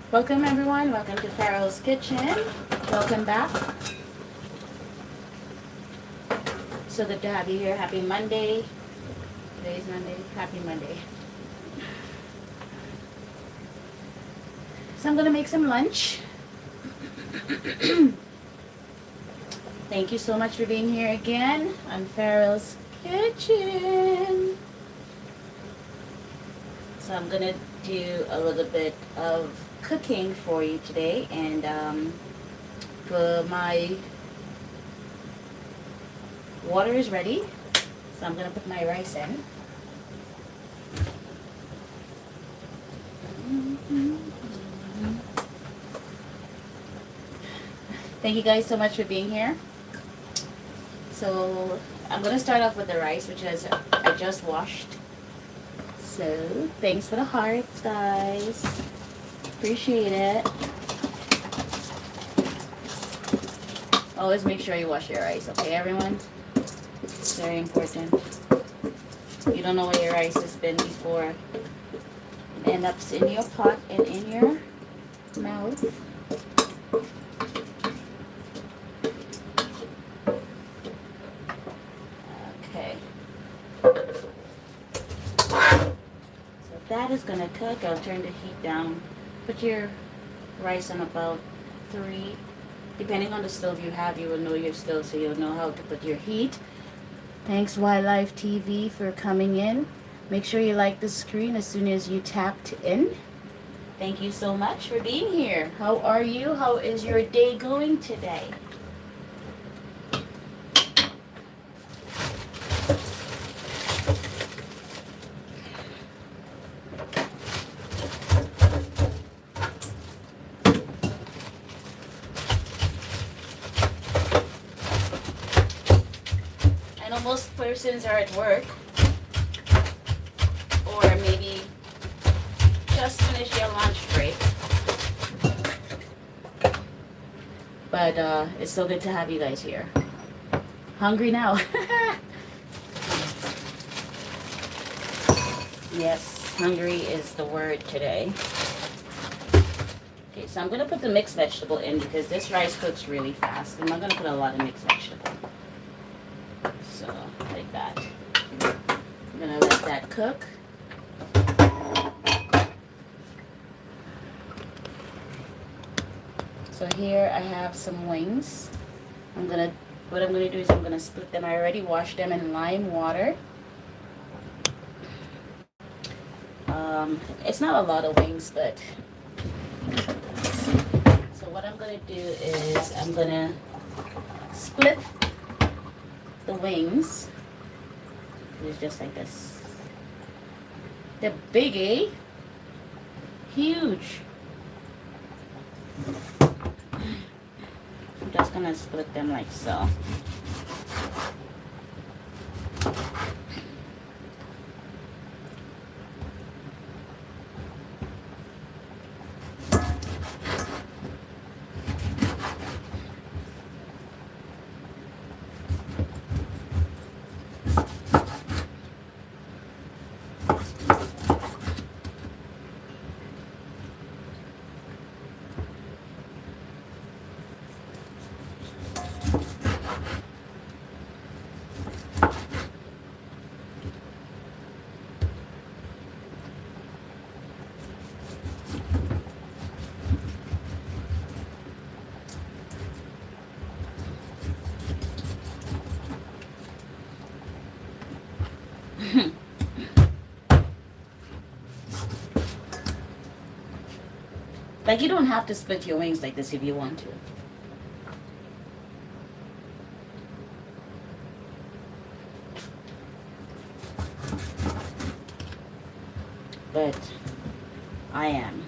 Welcome everyone, welcome to Farrell's Kitchen. Welcome back. So good to have you here. Happy Monday. Today's Monday. Happy Monday. So I'm gonna make some lunch. Thank you so much for being here again on Farrell's Kitchen. So I'm gonna do a little bit of cooking for you today, and for my water is ready, so I'm gonna put my rice in. Thank you guys so much for being here. So I'm gonna start off with the rice, which is I just washed. So thanks for the hearts, guys. Appreciate it. Always make sure you wash your rice, okay, everyone? It's very important. You don't know where your rice has been before. It ends up in your pot and in your mouth. Okay. So that is gonna cook. I'll turn the heat down. Put your rice on about 3. Depending on the stove you have, you will know your stove, so you'll know how to put your heat. Thanks Wildlife TV for coming in. Make sure you like the screen as soon as you tapped in. Thank you so much for being here. How are you? How is your day going today? I know most persons are at work, or maybe just finished your lunch break. But it's so good to have you guys here. Hungry now. Yes, hungry is the word today. Okay, so I'm going to put the mixed vegetable in because this rice cooks really fast. I'm not going to put a lot of mixed vegetable. So, like that. I'm going to let that cook. So here I have some wings. What I'm gonna do is I'm gonna split them. I already washed them in lime water. It's not a lot of wings, but so what I'm gonna do is I'm gonna split the wings. It's just like this. They're big, eh? Huge. I'm just gonna split them like so. Like, you don't have to split your wings like this if you want to. but I am.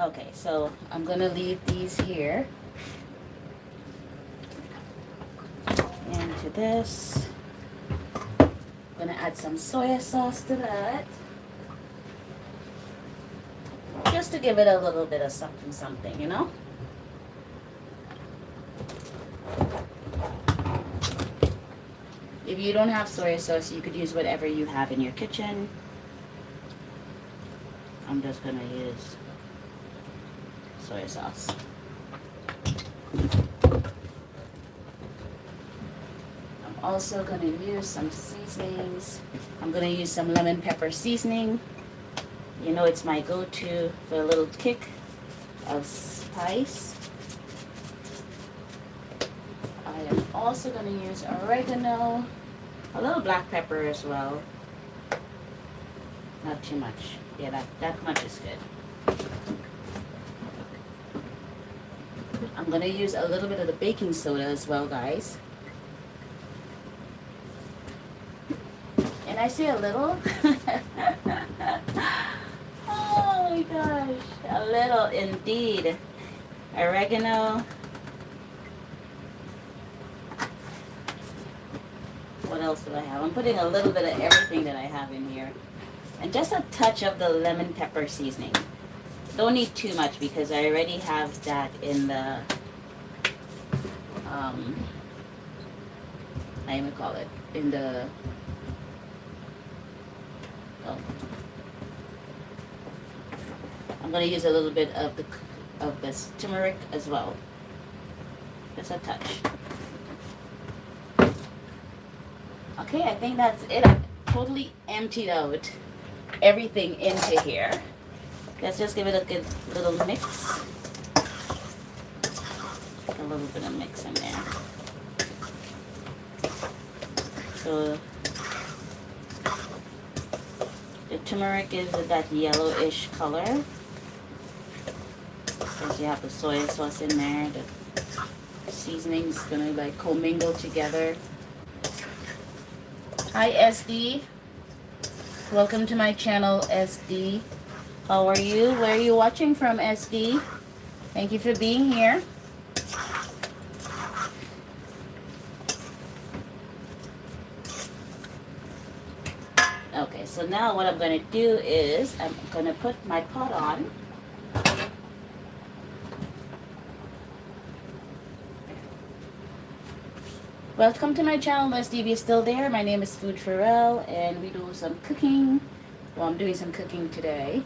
Okay, so I'm gonna leave these here. Into this. I'm gonna add some soy sauce to that. Just to give it a little bit of something, something, you know? If you don't have soy sauce, you could use whatever you have in your kitchen. I'm just gonna use soy sauce. I'm also gonna use some seasonings. I'm gonna use some lemon pepper seasoning. You know, it's my go-to for a little kick of spice. I am also gonna use oregano, a little black pepper as well. Not too much. Yeah, that much is good. I'm gonna use a little bit of the baking soda as well, guys. And I say a little. Oh my gosh, a little indeed. Oregano. What else do I have? I'm putting a little bit of everything that I have in here. And just a touch of the lemon pepper seasoning. Don't need too much because I already have that in the, how do you call it? In the, oh. I'm going to use a little bit of this turmeric as well. Just a touch. Okay, I think that's it. I totally emptied out everything into here. Let's just give it a good little mix. A little bit of mix in there. So the turmeric gives it that yellowish color. Because you have the soy sauce in there. The seasoning's gonna like commingle together. Hi SD. Welcome to my channel, SD. How are you? Where are you watching from, SD? Thank you for being here. Okay, so now what I'm going to do is I'm going to put my pot on. Welcome to my channel, SD. If you're still there, my name is Food-Farrell, and we do some cooking. Well, I'm doing some cooking today.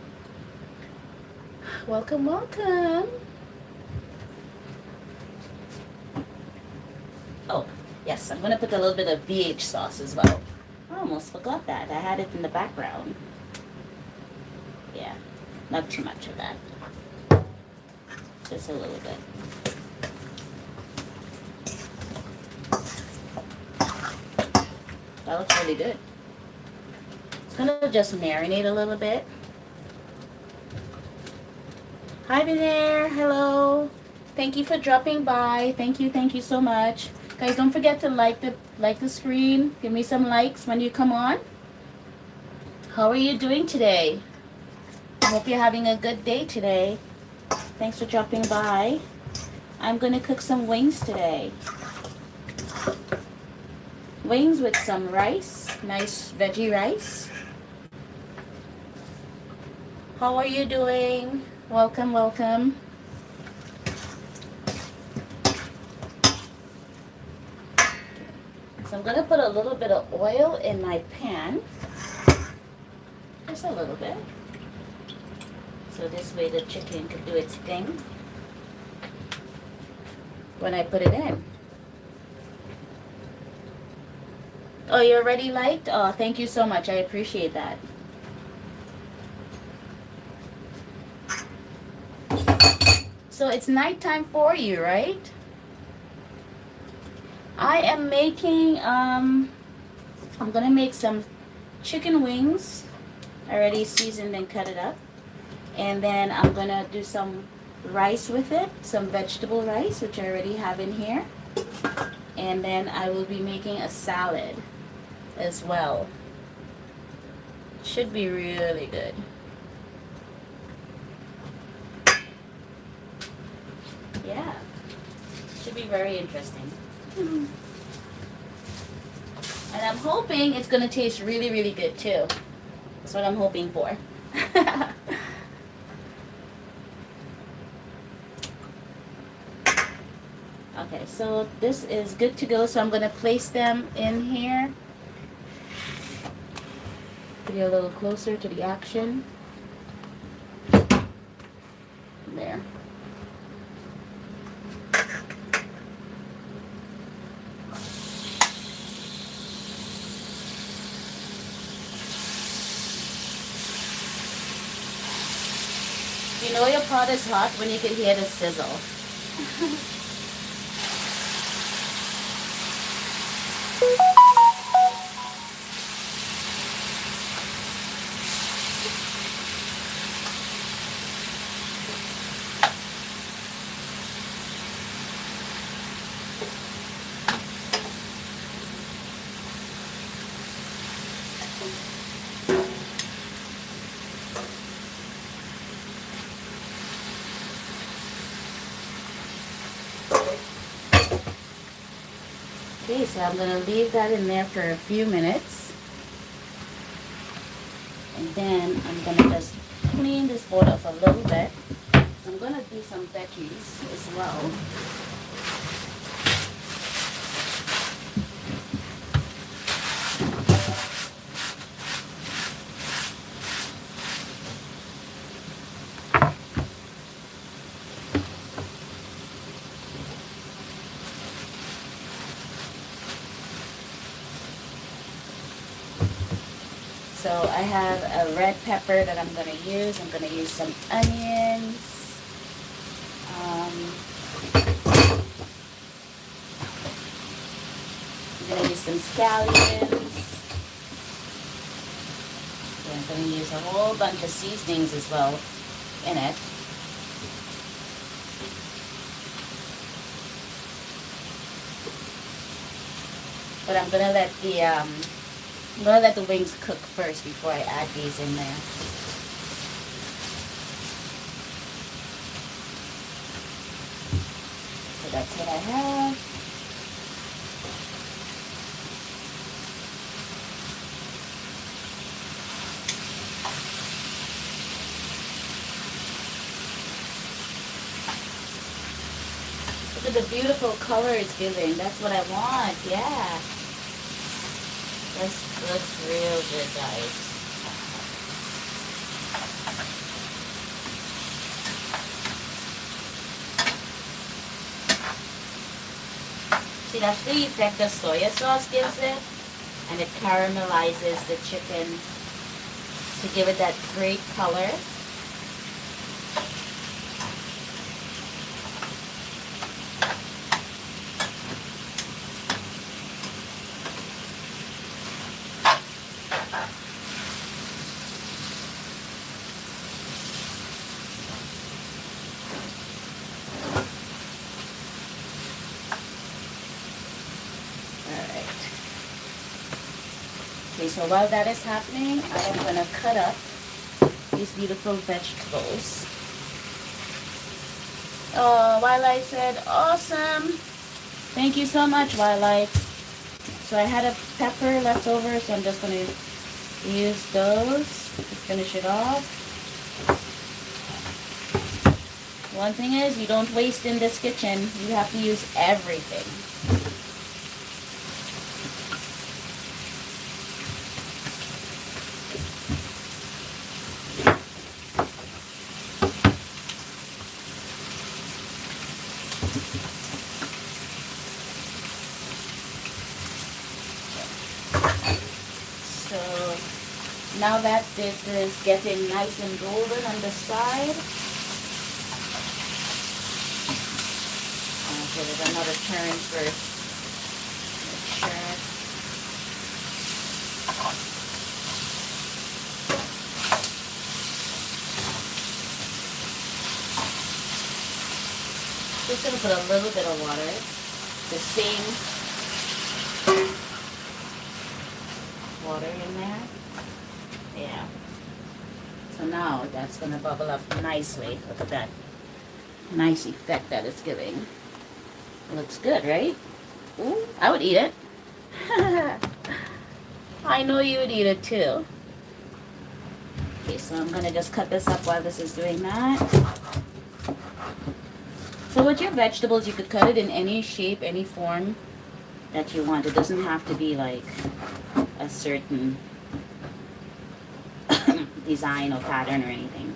Welcome, welcome. Oh, yes, I'm going to put a little bit of VH sauce as well. I almost forgot that. I had it in the background. Yeah, not too much of that. Just a little bit. That looks really good. It's going to just marinate a little bit. Hi there, hello. Thank you for dropping by. Thank you so much. Guys, don't forget to like the screen. Give me some likes when you come on. How are you doing today? I hope you're having a good day today. Thanks for dropping by. I'm gonna cook some wings today. Wings with some rice, nice veggie rice. How are you doing? Welcome, welcome. So I'm going to put a little bit of oil in my pan. Just a little bit. So this way the chicken can do its thing when I put it in. Oh, you already liked? Oh, thank you so much. I appreciate that. So it's nighttime for you, right? I am making, I'm gonna make some chicken wings, already seasoned and cut it up. And then I'm gonna do some rice with it, some vegetable rice, which I already have in here. And then I will be making a salad as well. Should be really good. Yeah, should be very interesting. And I'm hoping it's gonna taste really, really good too. That's what I'm hoping for. Okay, so this is good to go. So I'm gonna place them in here. Get a little closer to the action. There. You know your pot is hot when you can hear the sizzle. Okay, so I'm going to leave that in there for a few minutes. And then I'm going to just clean this board off a little bit. So I'm going to do some veggies as well. So I have a red pepper that I'm going to use. I'm going to use some onions. I'm going to use some scallions. Yeah, I'm going to use a whole bunch of seasonings as well in it. But I'm going to let the wings cook first before I add these in there. So that's what I have. Look at the beautiful color it's giving. That's what I want. Yeah. This looks real good, guys. See, that's the effect the soy sauce gives it. And it caramelizes the chicken to give it that great color. Okay, so while that is happening, I am going to cut up these beautiful vegetables. Oh, Wildlife said, awesome. Thank you so much, Wildlife. So I had a pepper left over, so I'm just going to use those to finish it off. One thing is, you don't waste in this kitchen. You have to use everything. Now that this is getting nice and golden on the side, I'll give it another turn first. Just gonna put a little bit of water. The same water in there. Yeah. So now that's gonna bubble up nicely. Look at that nice effect that it's giving. It looks good, right? Ooh, I would eat it. I know you would eat it too. Okay, so I'm gonna just cut this up while this is doing that. So with your vegetables, you could cut it in any shape, any form that you want. It doesn't have to be like a certain design or pattern or anything.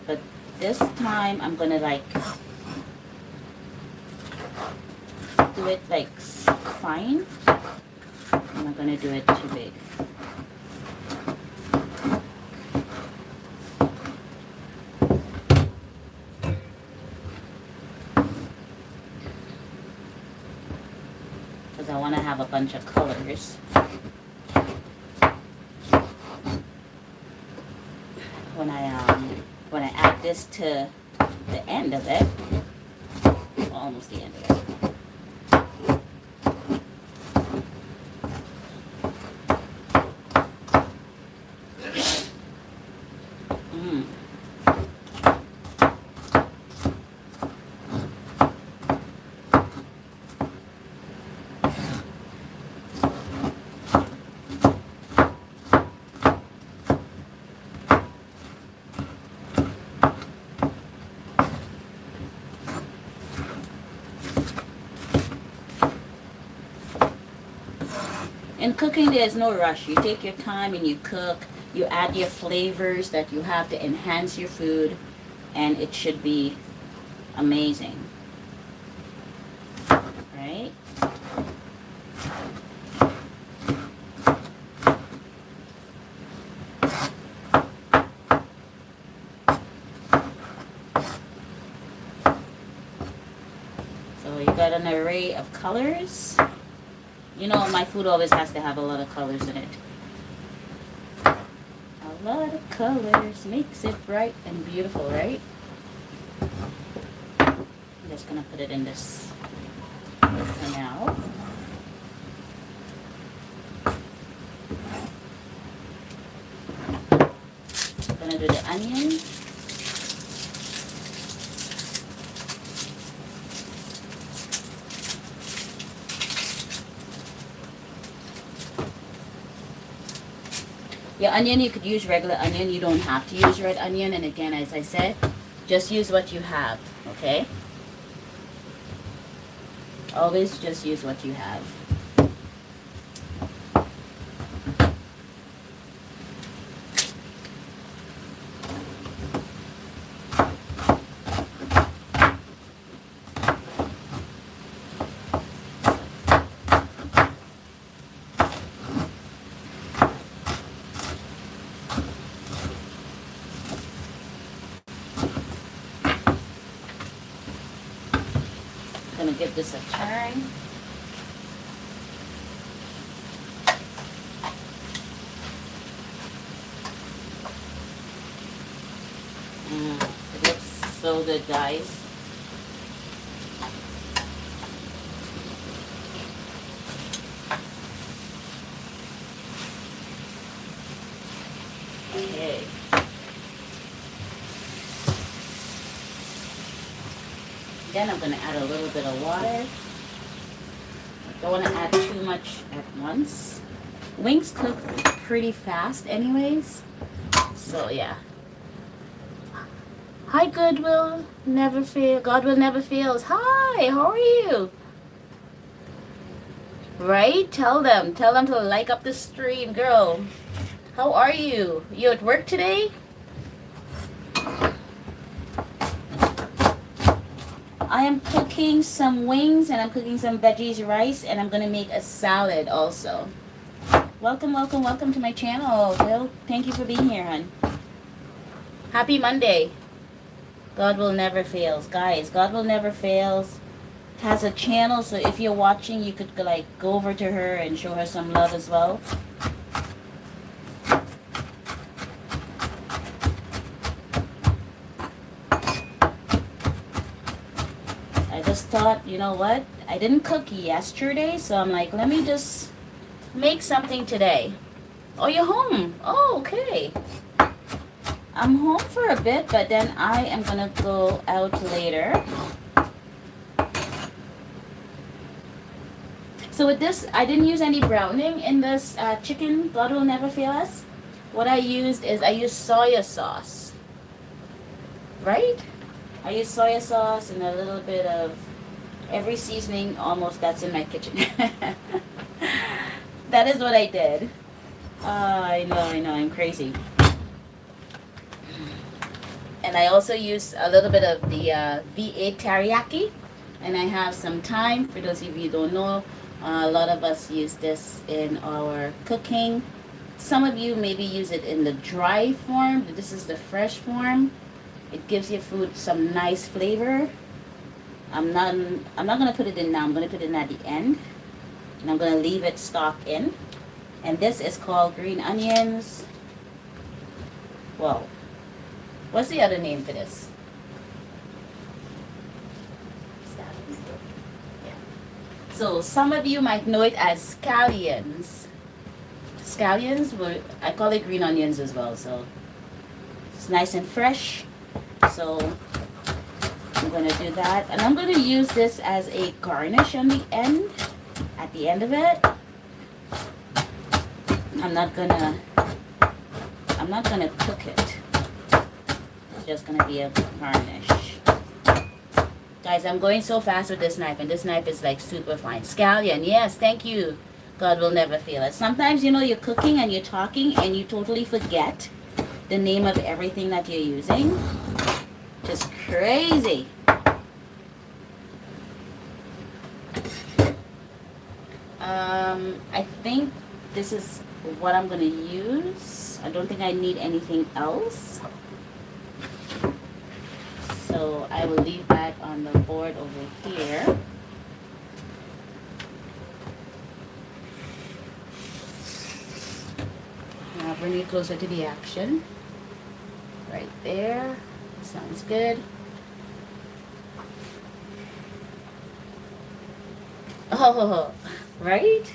But this time I'm gonna like do it like fine. I'm not gonna do it too big. Because I want to have a bunch of colors. When I add this to the end of it, well, almost the end of it. In cooking, there's no rush. You take your time and you cook. You add your flavors that you have to enhance your food, and it should be amazing. Right? So you got an array of colors. You know, my food always has to have a lot of colors in it. A lot of colors makes it bright and beautiful, right? I'm just gonna put it in this for now. I'm gonna do the onion. Your onion, you could use regular onion. You don't have to use red onion. And again, as I said, just use what you have, okay? Always just use what you have. Gonna give this a turn. It looks so good, guys. Okay. Then I'm going to add a little bit of water. Don't want to add too much at once. Wings cook pretty fast anyways. So yeah. Hi, Goodwill. Never fail. God will never fails. Hi, how are you? Right? Tell them to like up the stream, girl. How are you? You at work today? I am cooking some wings and I'm cooking some veggies, rice, and I'm going to make a salad also. Welcome, welcome, welcome to my channel, Will. Thank you for being here, hon. Happy Monday. God will never fails. Guys, God will never fails has a channel, so if you're watching, you could like go over to her and show her some love as well. just thought, you know what? I didn't cook yesterday, so I'm like, let me just make something today. Oh, you're home. Oh, okay. I'm home for a bit, but then I am gonna go out later. So with this, I didn't use any browning in this chicken, God Will Never Fail Us. What I used is I used soya sauce, right? I used soya sauce and a little bit of every seasoning almost that's in my kitchen. That is what I did. I know, I'm crazy. And I also use a little bit of the V8 teriyaki. And I have some thyme. For those of you who don't know, a lot of us use this in our cooking. Some of you maybe use it in the dry form, but this is the fresh form. It gives your food some nice flavor. I'm not gonna put it in now. I'm gonna put it in at the end, and I'm gonna leave it stock in. And this is called green onions. Well, what's the other name for this? So some of you might know it as scallions. Scallions, I call it green onions as well. So it's nice and fresh. So I'm going to do that. And I'm going to use this as a garnish on the end, at the end of it. I'm not gonna cook it. It's just gonna be a garnish. Guys, I'm going so fast with this knife, and this knife is like super fine. Scallion, yes, thank you. God Will Never Fail Us. Sometimes, you know, you're cooking and you're talking and you totally forget the name of everything that you're using. Just crazy. I think this is what I'm gonna use. I don't think I need anything else. So I will leave that on the board over here. Now bring it closer to the action. Right there. Sounds good. Oh, right?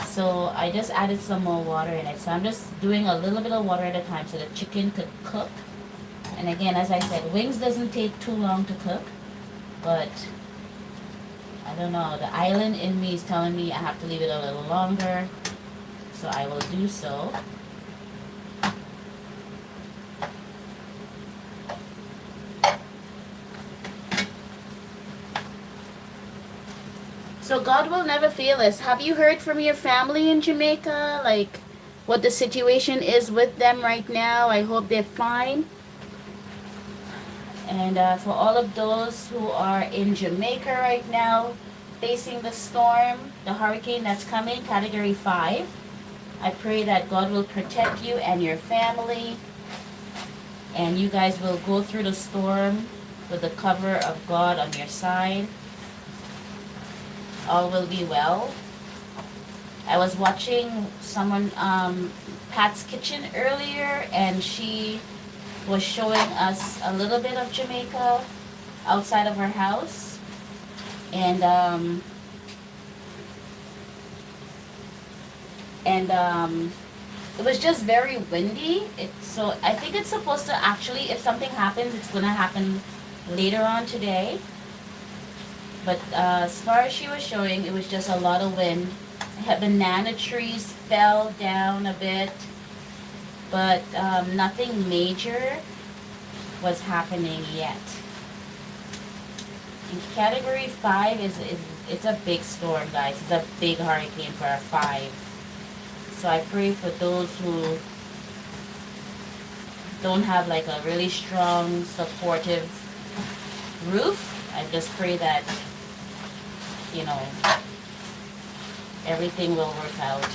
So I just added some more water in it. So I'm just doing a little bit of water at a time so the chicken could cook. And again, as I said, wings doesn't take too long to cook. But I don't know, the island in me is telling me I have to leave it a little longer. So I will do so. So God will never fail us. Have you heard from your family in Jamaica? Like what the situation is with them right now? I hope they're fine. And for all of those who are in Jamaica right now, facing the storm, the hurricane that's coming, Category 5, I pray that God will protect you and your family. And you guys will go through the storm with the cover of God on your side. All will be well. I was watching someone, Pat's Kitchen earlier, and she was showing us a little bit of Jamaica outside of her house. And it was just very windy. So I think it's supposed to actually, if something happens, it's going to happen later on today. But as far as she was showing, it was just a lot of wind. Banana trees fell down a bit, but nothing major was happening yet. And Category 5 it's a big storm, guys. It's a big hurricane for a 5. So I pray for those who don't have like a really strong, supportive roof. I just pray that, you know, everything will work out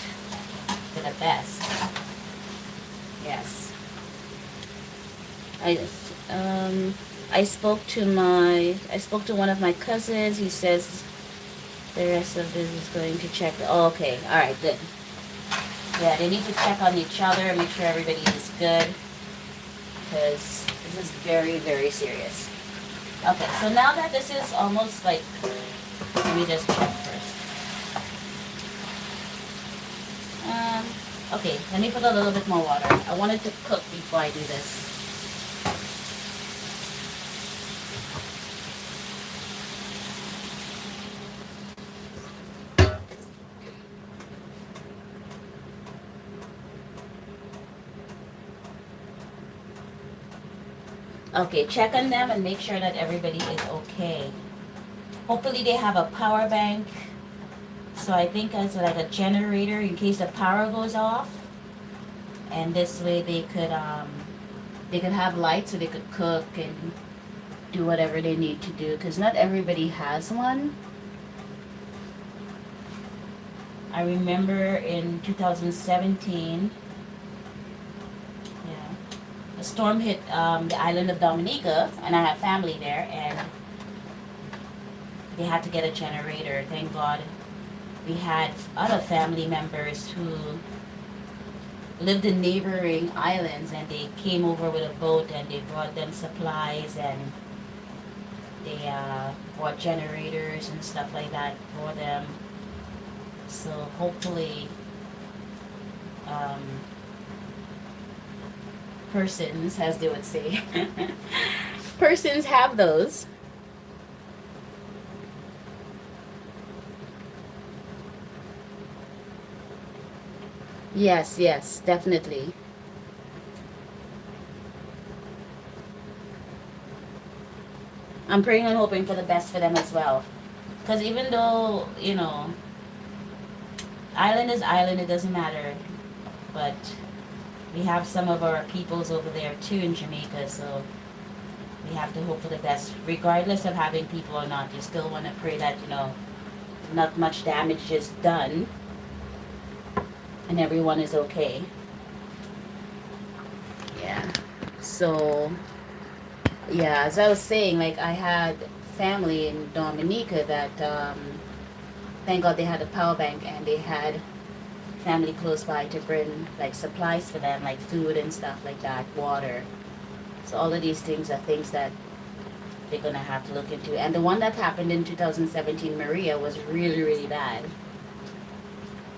for the best. Yes. I spoke to one of my cousins. He says the rest of this is going to check. Oh, okay. All right. Good. Yeah, they need to check on each other, make sure everybody is good, because this is very, very serious. Okay, so now that this is almost like, let me just check first. Um, okay, let me put a little bit more water. I want it to cook before I do this. Okay, check on them and make sure that everybody is okay. Hopefully they have a power bank. So I think it's like a generator in case the power goes off. And this way they could have light so they could cook and do whatever they need to do, because not everybody has one. I remember in 2017, yeah, a storm hit the island of Dominica, and I have family there, and they had to get a generator. Thank God we had other family members who lived in neighboring islands, and they came over with a boat and they brought them supplies, and they bought generators and stuff like that for them. So hopefully persons, as they would say, persons have those. Yes, yes, definitely. I'm praying and hoping for the best for them as well. Because even though, island, it doesn't matter. But we have some of our peoples over there too in Jamaica, so we have to hope for the best. Regardless of having people or not, you still want to pray that, not much damage is done and everyone is okay. Yeah. So, yeah, as I was saying, like, I had family in Dominica that, thank God they had a power bank, and they had family close by to bring, like, supplies for them, like food and stuff like that, water. So all of these things are things that they're going to have to look into. And the one that happened in 2017, Maria, was really, really bad.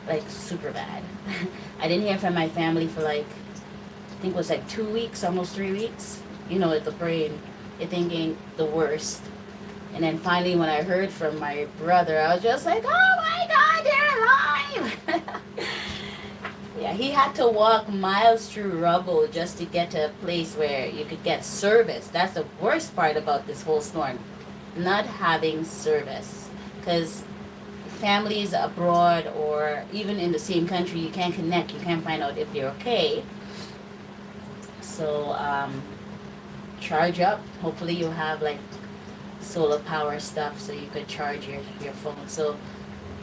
Like, super bad. I didn't hear from my family for, like, I think it was like 2 weeks, almost 3 weeks. With the brain, you're thinking the worst. And then finally, when I heard from my brother, I was just like, oh my God, they're alive! Yeah, he had to walk miles through rubble just to get to a place where you could get service. That's the worst part about this whole storm, not having service. Because families abroad or even in the same country, you can't connect, you can't find out if they're okay. So, charge up. Hopefully you have like solar power stuff so you could charge your phone. So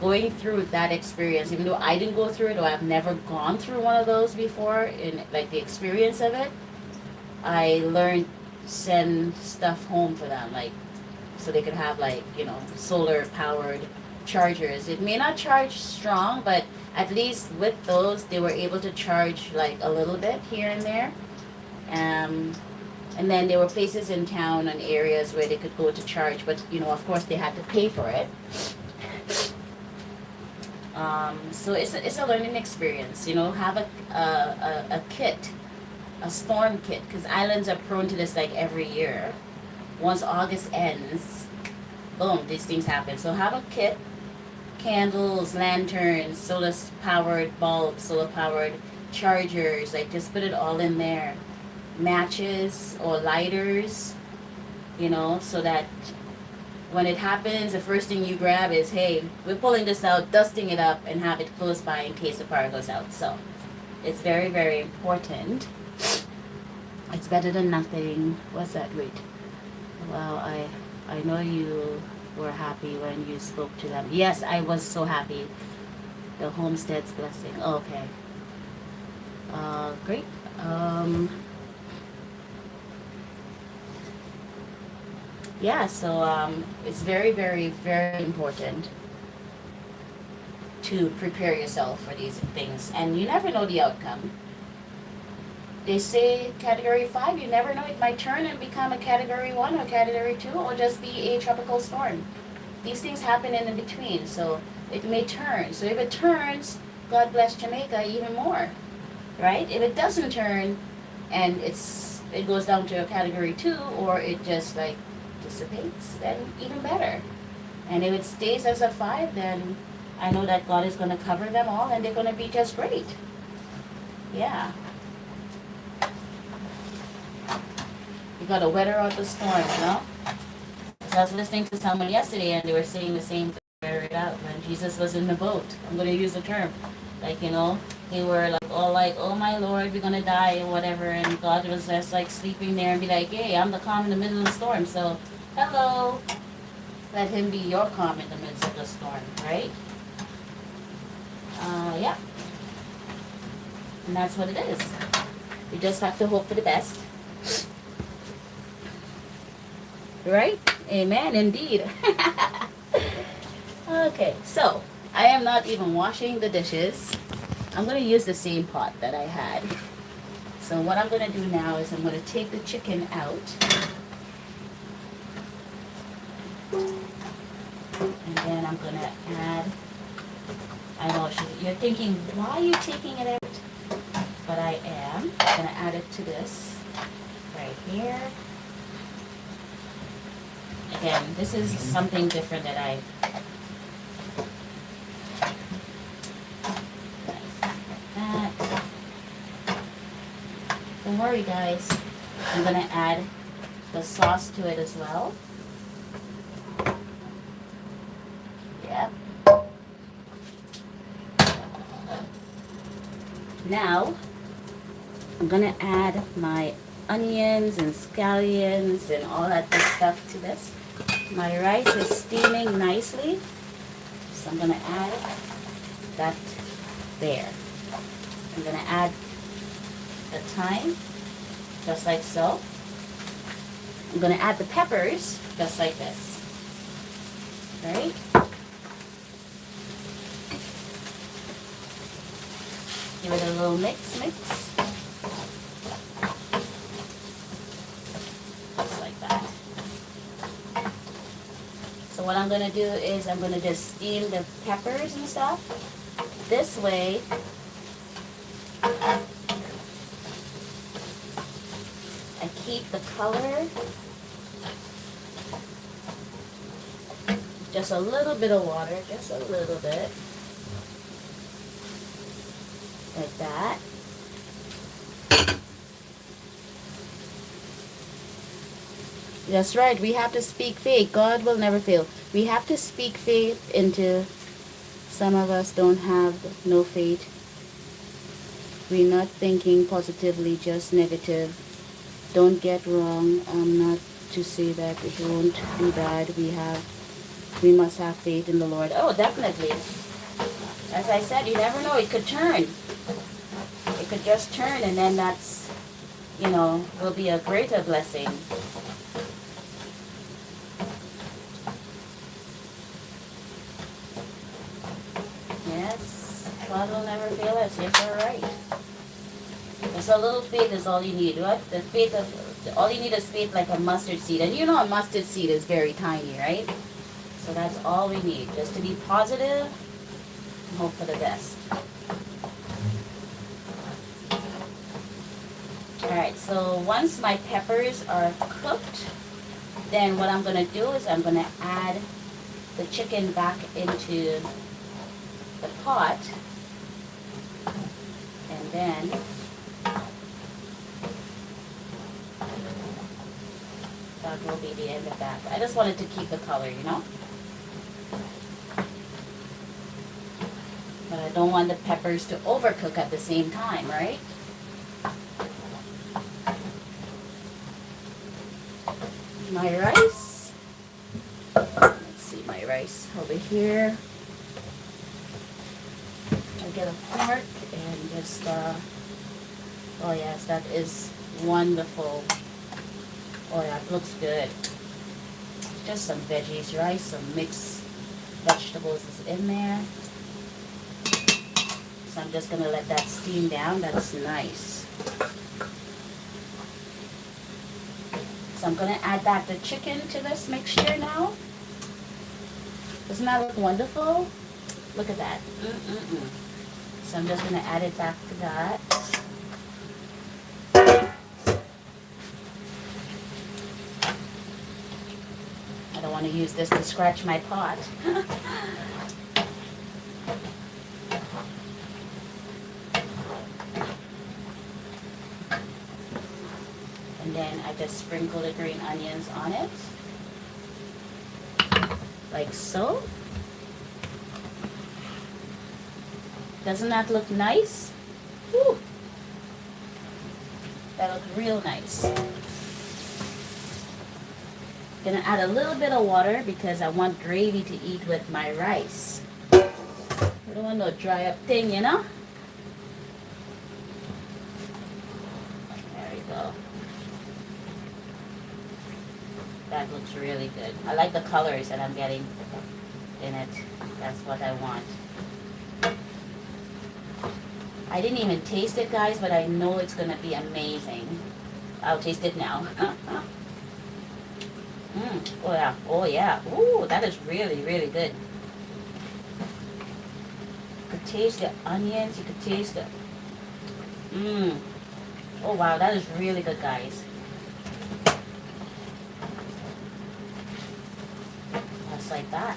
going through that experience, even though I didn't go through it or I've never gone through one of those before, in like the experience of it, I learned send stuff home for them, like so they could have like, solar powered chargers. It may not charge strong, but at least with those they were able to charge like a little bit here and there. And then there were places in town and areas where they could go to charge, but of course they had to pay for it. So it's a learning experience. Have a kit, a storm kit, because islands are prone to this like every year. Once August ends, boom, these things happen. So have a kit, candles, lanterns, solar powered bulbs, solar powered chargers. Like just put it all in there. Matches or lighters, so that when it happens, the first thing you grab is, hey, we're pulling this out, dusting it up, and have it close by in case the power goes out. So it's very, very important. It's better than nothing. What's that? Wait. Well, I know you were happy when you spoke to them. Yes, I was so happy. The homestead's blessing. Okay. Great. Yeah, so it's very, very, very important to prepare yourself for these things, and you never know the outcome. they say category 5, you never know, it might turn and become a category 1 or category 2 or just be a tropical storm. These things happen in between, so it may turn. So if it turns, God bless Jamaica even more, right? If it doesn't turn and it goes down to a category 2 or it just like dissipates, then even better. And if it stays as a 5, then I know that God is going to cover them all and they're going to be just great. Yeah. You got to weather out the storm, you know? So I was listening to someone yesterday and they were saying the same thing, weather it out when Jesus was in the boat. I'm going to use the term. Like, you know, they were like all like, oh my Lord, we're going to die or whatever. And God was just like sleeping there and be like, hey, I'm the calm in the middle of the storm. So, hello. Let him be your calm in the midst of the storm, right? Yeah. And that's what it is. You just have to hope for the best. Right? Amen, indeed. Okay, so I am not even washing the dishes. I'm going to use the same pot that I had. So what I'm going to do now is I'm going to take the chicken out. And then I'm going to add, I know you're thinking, why are you taking it out? But I am going to add it to this right here. Again, this is something different that I, like that. Don't worry guys, I'm going to add the sauce to it as well. Yep. Now, I'm going to add my onions and scallions and all that good stuff to this. My rice is steaming nicely, so I'm going to add that there. I'm going to add the thyme, just like so. I'm going to add the peppers, just like this. Right? Give it a little mix. Just like that. So what I'm going to do is I'm going to just steam the peppers and stuff. This way, I keep the color. Just a little bit of water, just a little bit. Like that. That's right, we have to speak faith. God will never fail. We have to speak faith into, some of us don't have no faith. We're not thinking positively, just negative. Don't get wrong. I'm not to say that it won't be bad. We must have faith in the Lord. Oh, definitely. As I said, you never know. It could turn. It could just turn, and then that's, you know, will be a greater blessing. Yes, God will never fail us. Yes, you're right. Just a little faith is all you need. What? The faith of, all you need is faith like a mustard seed. And you know a mustard seed is very tiny, right? So that's all we need. Just to be positive and hope for the best. Alright, so once my peppers are cooked, then what I'm going to do is I'm going to add the chicken back into the pot. And then that will be the end of that. I just wanted to keep the color, you know. But I don't want the peppers to overcook at the same time, right? My rice. Let's see my rice over here. I'll get a fork and just, oh yes, that is wonderful. Oh yeah, it looks good. Just some veggies, rice, some mixed vegetables is in there. So I'm just going to let that steam down. That's nice. So I'm going to add back the chicken to this mixture now. Doesn't that look wonderful? Look at that. So I'm just going to add it back to that. I don't want to use this to scratch my pot. And then I just sprinkle the green onions on it. Like so. Doesn't that look nice? Woo. That looks real nice. Gonna add a little bit of water because I want gravy to eat with my rice. I don't want no dry up thing, you know? There we go. That looks really good. I like the colors that I'm getting in it. That's what I want. I didn't even taste it, guys, but I know it's gonna be amazing. I'll taste it now. Oh yeah, oh yeah. Ooh, that is really, really good. You could taste the onions, you could taste the... Oh wow, that is really good, guys. Just like that.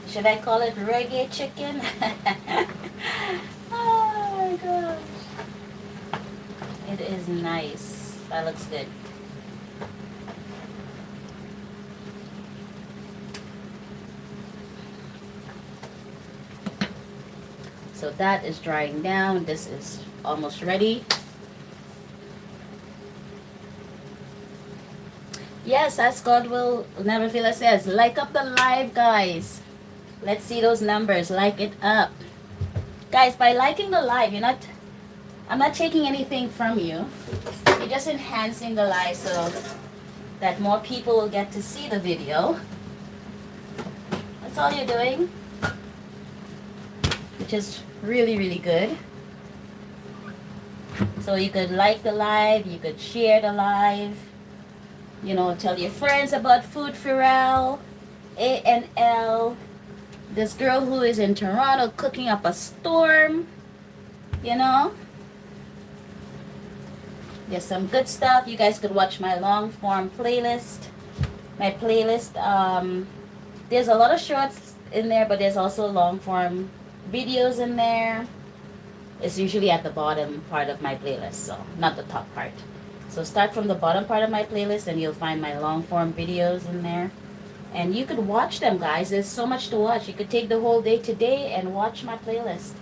Should I call it reggae chicken? Oh my gosh. It is nice. That looks good. So that is drying down. This is almost ready. Yes, as God will never fail us says, like up the live, guys. Let's see those numbers. Like it up. Guys, by liking the live, I'm not taking anything from you. You're just enhancing the live so that more people will get to see the video. That's all you're doing. Which is really, really good. So you could like the live, you could share the live, tell your friends about Food-Farrell A&L. This girl who is in Toronto cooking up a storm, There's some good stuff. You guys could watch my long form playlist. My playlist, there's a lot of shorts in there, but there's also long form videos in there. It's usually at the bottom part of my playlist, so not the top part. So start from the bottom part of my playlist and you'll find my long form videos in there. And you could watch them, guys. There's so much to watch. You could take the whole day today and watch my playlist.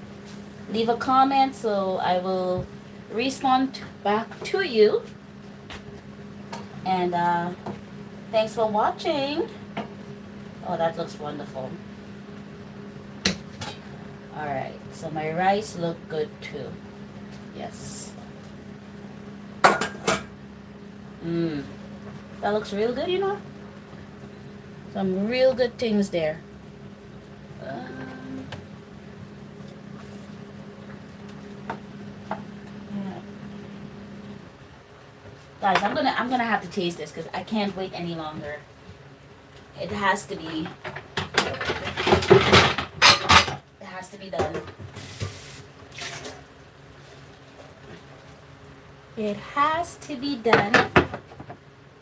Leave a comment so I will respond back to you. And thanks for watching. Oh, that looks wonderful. Alright, so my rice look good too. Yes. That looks real good, Some real good things there. Yeah. Guys, I'm gonna have to taste this because I can't wait any longer. It has to be done. It has to be done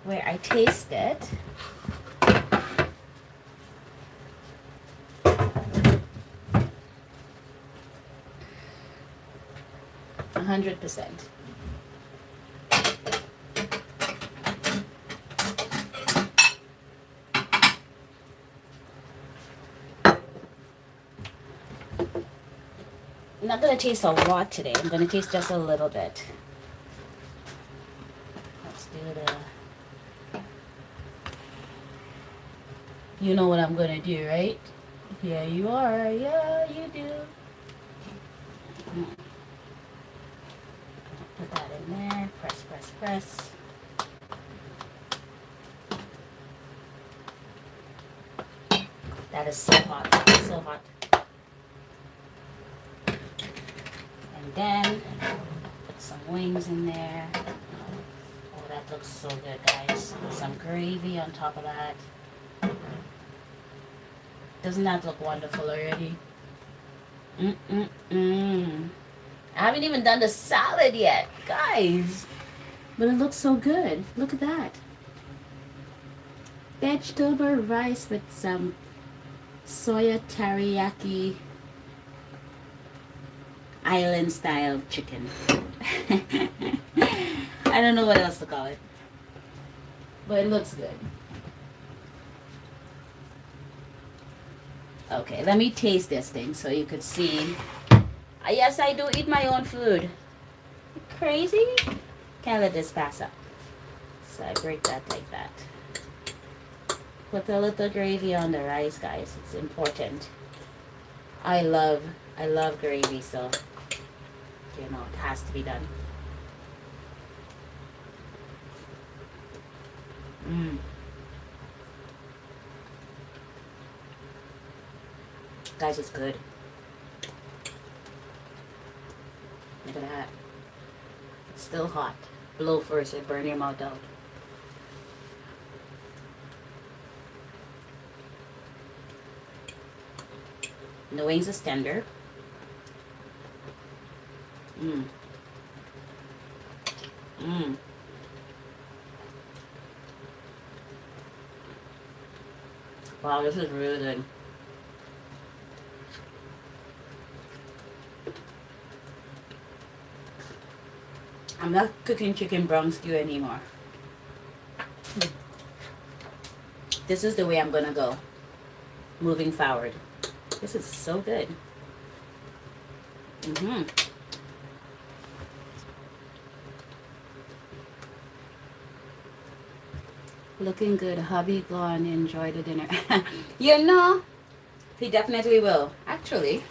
where I taste it. %. I'm not going to taste a lot today. I'm going to taste just a little bit. Let's do the... You know what I'm going to do, right? Yeah, you are. Yeah, you do. Put that in there. Press, press, press. That is so hot. So hot. And then put some wings in there. that looks so good, guys. Some gravy on top of that. Doesn't that look wonderful already? I haven't even done the salad yet, guys. But it looks so good. Look at that. Vegetable rice with some soya teriyaki island style chicken. I don't know what else to call it. But it looks good. Okay, let me taste this thing so you could see. Yes, I do eat my own food. Crazy? Can't let this pass up. So I break that like that. Put a little gravy on the rice, guys. It's important. I love gravy, so you know it has to be done. Guys, it's good. Look at that. It's still hot. Blow first, it burn your mouth out. And the wings is tender. Wow, this is really good. I'm not cooking chicken brown stew anymore. This is the way I'm gonna go moving forward. This is so good. Looking good. Hubby gone. Enjoy the dinner. You know, he definitely will. Actually,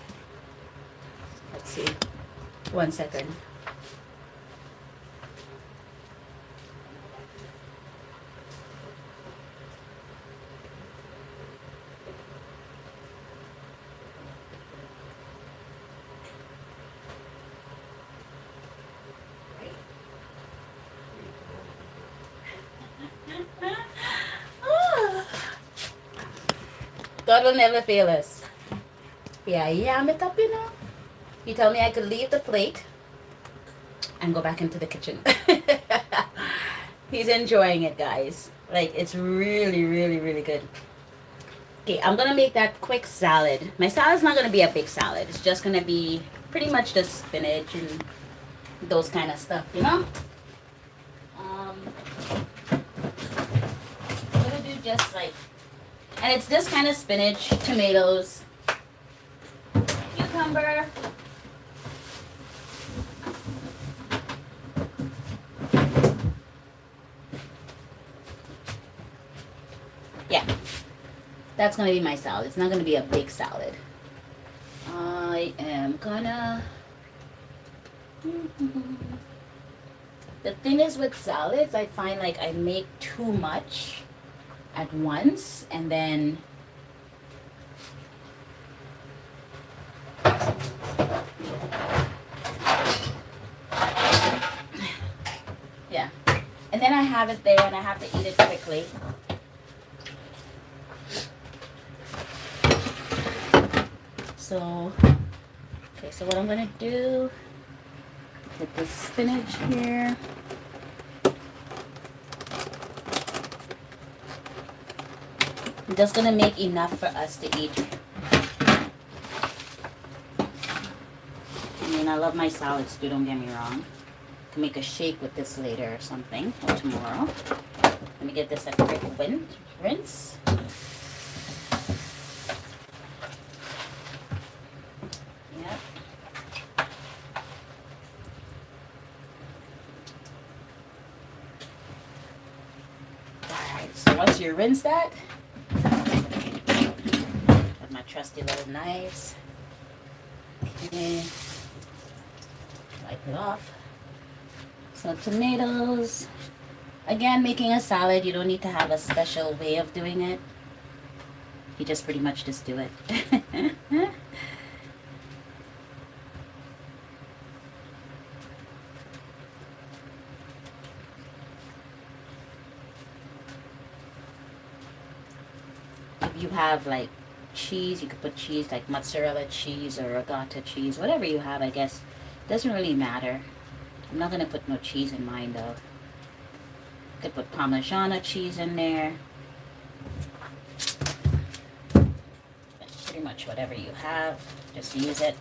let's see. 1 second. God will never fail us. Yeah, yam it up, you know. He told me I could leave the plate and go back into the kitchen. He's enjoying it, guys. Like, it's really, really, really good. Okay, I'm gonna make that quick salad. My salad's not gonna be a big salad. It's just gonna be pretty much just spinach and those kind of stuff, you know? I'm gonna do just like, and it's this kind of spinach, tomatoes, cucumber, yeah, that's gonna be my salad. It's not gonna be a big salad. I am gonna, the thing is with salads, I find like I make too much at once, and then yeah, and then I have it there and I have to eat it quickly. So okay, so what I'm gonna do, put the spinach here. I'm just gonna make enough for us to eat. I mean, I love my salads too, don't get me wrong. I can make a shake with this later or something, or tomorrow. Let me get this a quick rinse. Yep. Alright, so once you rinse that, my trusty little knives. Okay. Wipe it off. So tomatoes. Again, making a salad, you don't need to have a special way of doing it. You just pretty much just do it. you have like cheese, you could put cheese like mozzarella cheese or ricotta cheese, whatever you have, I guess. Doesn't really matter. I'm not gonna put no cheese in mine though. You could put Parmigiana cheese in there. Pretty much whatever you have, just use it.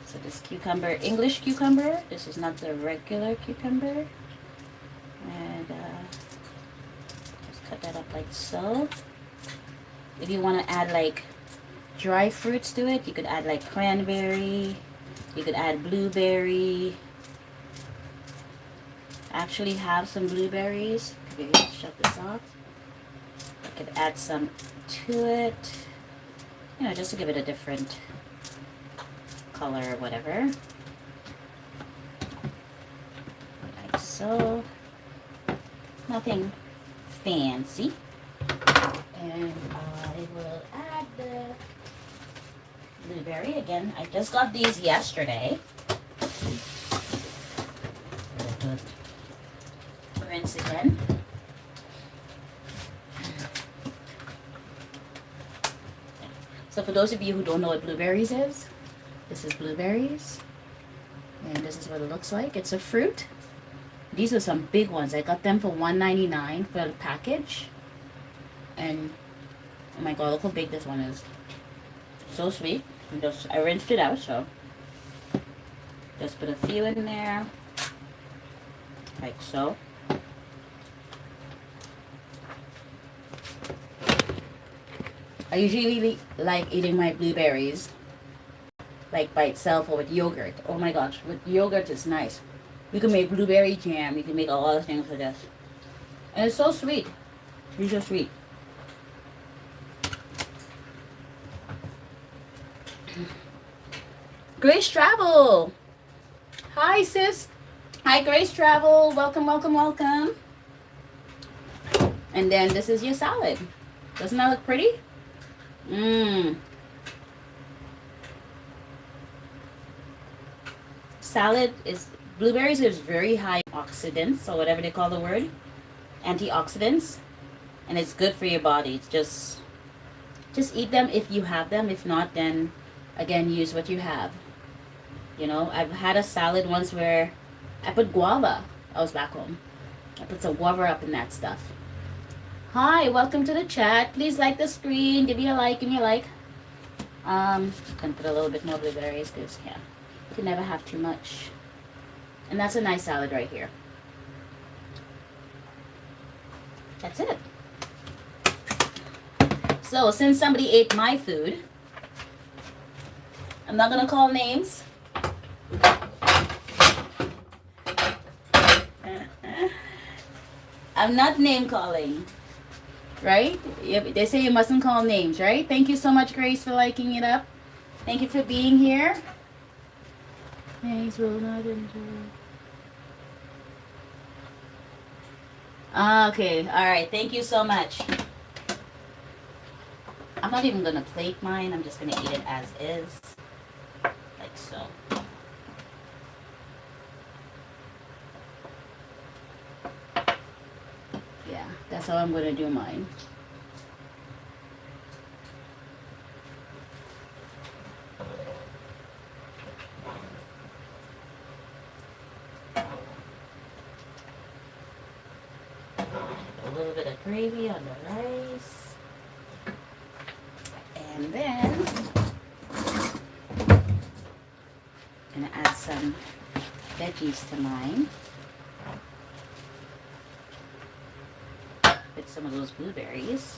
So this cucumber, English cucumber, this is not the regular cucumber. And just cut that up like so. If you want to add like dry fruits to it, you could add like cranberry, you could add blueberry. I actually have some blueberries. Okay, shut this off. I could add some to it, you know, just to give it a different color or whatever. Like so. Nothing fancy. And I will add the blueberry again. I just got these yesterday. Rinse again. So for those of you who don't know what blueberries is, this is blueberries. And this is what it looks like. It's a fruit. These are some big ones. I got them for $1.99 for the package. And oh my god, look how big this one is. So sweet. I rinsed it out, so just put a few in there. Like so. I usually like eating my blueberries like by itself or with yogurt. Oh my gosh, with yogurt it's nice. You can make blueberry jam. You can make a lot of things with this. And it's so sweet. It's so sweet. Grace Travel. Hi sis. Hi Grace Travel. Welcome, welcome, welcome. And then this is your salad. Doesn't that look pretty? Salad is, blueberries is very high oxidants, or whatever they call the word, antioxidants, and it's good for your body. It's just eat them if you have them. If not, then again, use what you have. You know, I've had a salad once where I put guava. I was back home. I put some guava up in that stuff. Hi, welcome to the chat. Please like the screen. Give me a like and you like. I'm gonna put a little bit more blueberries because yeah, you can never have too much. And that's a nice salad right here. That's it. So since somebody ate my food, I'm not gonna call names. I'm not name calling. Right? They say you mustn't call names, right? Thank you so much, Grace, for liking it up. Thank you for being here. Thanks, will not enjoy. Okay, alright. Thank you so much. I'm not even going to plate mine. I'm just going to eat it as is. Like so. Yeah, that's how I'm going to do mine. A little bit of gravy on the rice. And then I'm going to add some veggies to mine. With some of those blueberries.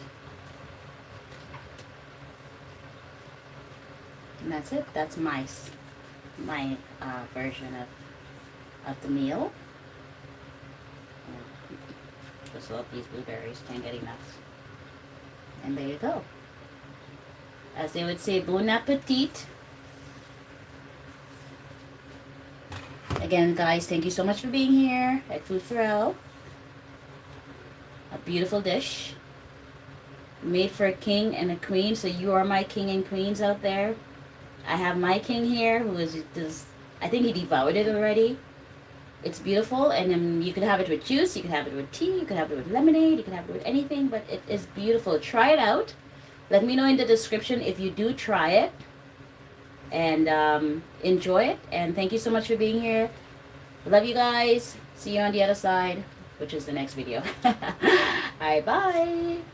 And that's it. That's my version of the meal. Just love these blueberries. Can't get enough. And there you go. As they would say, bon appetit. Again, guys, thank you so much for being here at Food-Farrell. A beautiful dish. Made for a king and a queen. So you are my king and queens out there. I have my king here who is, I think he devoured it already. It's beautiful, and then you can have it with juice, you can have it with tea, you can have it with lemonade, you can have it with anything, but it is beautiful. Try it out. Let me know in the description if you do try it, and enjoy it. And thank you so much for being here. Love you guys. See you on the other side, which is the next video. Alright, bye.